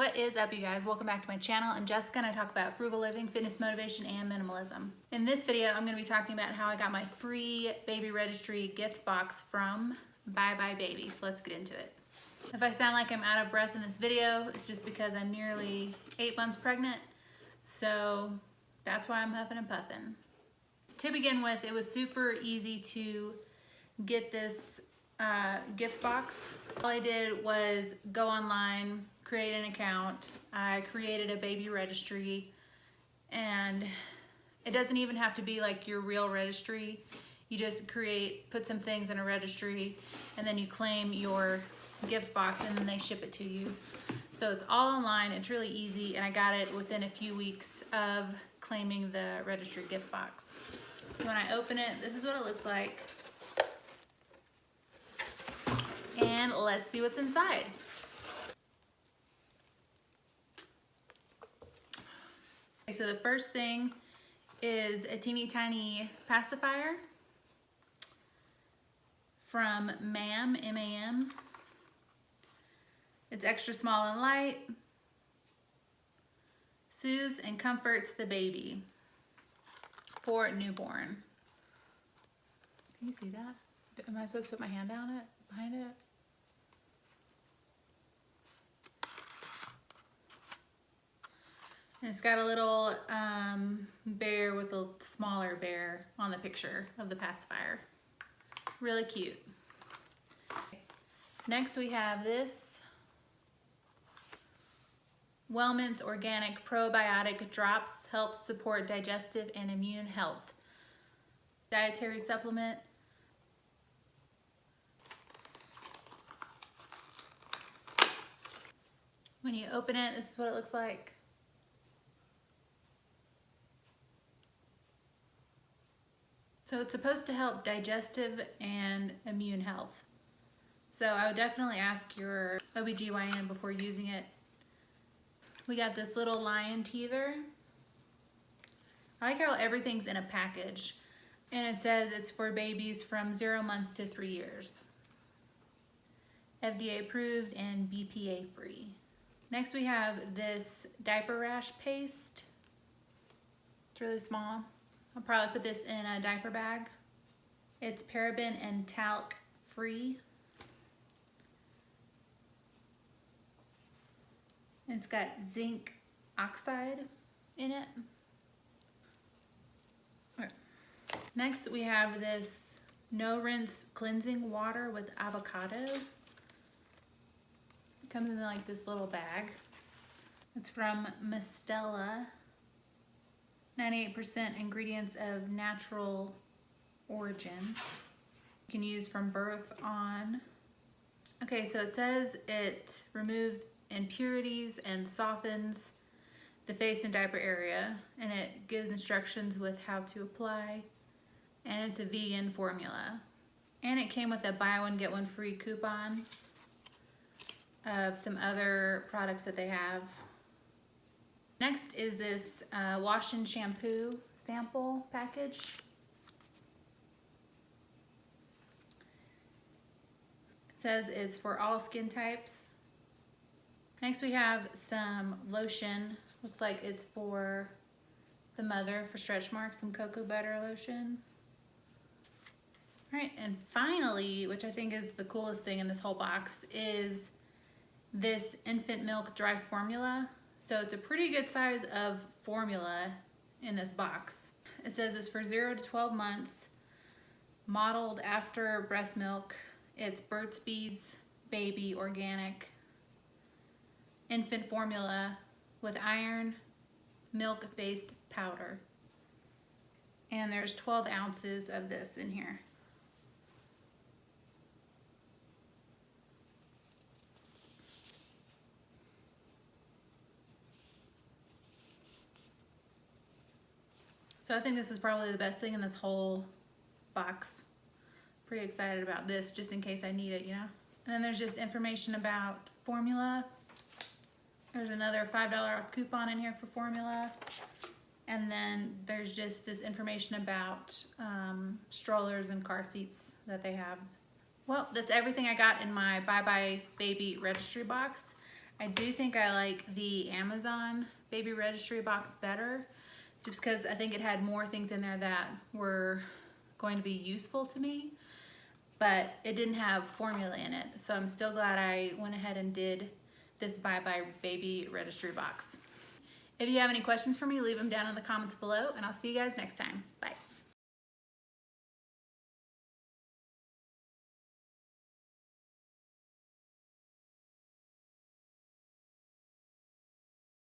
What is up, you guys? Welcome back to my channel. I'm Jessica and I talk about frugal living, fitness motivation, and minimalism. In this video, I'm going to be talking about how I got my free baby registry gift box from Bye Bye Baby. So let's get into it. If I sound like I'm out of breath in this video, it's just because I'm nearly 8 months pregnant. So that's why I'm huffing and puffing. To begin with, it was super easy to get this gift box. All I did was go online, create an account. I created a baby registry, and it doesn't even have to be like your real registry. You just put some things in a registry, and then you claim your gift box, and then they ship it to you. So it's all online. It's really easy, and I got it within a few weeks of claiming the registry gift box. When I open it, this is what it looks like. And let's see what's inside. Okay, so the first thing is a teeny tiny pacifier from MAM, M-A-M. It's extra small and light. Soothes and comforts the baby for newborn. Can you see that? Am I supposed to put my hand down it, behind it? And it's got a little bear with a smaller bear on the picture of the pacifier. Really cute. Next we have this Wellmint Organic Probiotic Drops. Helps support digestive and immune health. Dietary supplement. When you open it, this is what it looks like. So it's supposed to help digestive and immune health. So I would definitely ask your OBGYN before using it. We got this little lion teether. I like how everything's in a package. And it says it's for babies from 0 months to 3 years. FDA approved and BPA free. Next we have this diaper rash paste. It's really small. I'll probably put this in a diaper bag. It's paraben and talc free. It's got zinc oxide in it. Okay. Next we have this no rinse cleansing water with avocado. It comes in like this little bag. It's from Mistela. 98% ingredients of natural origin. You can use from birth on. Okay, so it says it removes impurities and softens the face and diaper area, and it gives instructions with how to apply, and it's a vegan formula. And it came with a buy one get one free coupon of some other products that they have. Next is this wash and shampoo sample package. It says it's for all skin types. Next we have some lotion. Looks like it's for the mother for stretch marks, some cocoa butter lotion. All right, and finally, which I think is the coolest thing in this whole box, is this infant milk dry formula. So it's a pretty good size of formula in this box. It says it's for 0 to 12 months, modeled after breast milk. It's Burt's Bees Baby Organic infant formula with iron milk-based powder. And there's 12 ounces of this in here. So I think this is probably the best thing in this whole box. Pretty excited about this just in case I need it, you know? And then there's just information about formula. There's another $5 off coupon in here for formula. And then there's just this information about strollers and car seats that they have. Well, that's everything I got in my Bye Bye Baby registry box. I do think I like the Amazon baby registry box better, just because I think it had more things in there that were going to be useful to me, but it didn't have formula in it. So I'm still glad I went ahead and did this Bye Bye Baby registry box. If you have any questions for me, leave them down in the comments below, and I'll see you guys next time. Bye.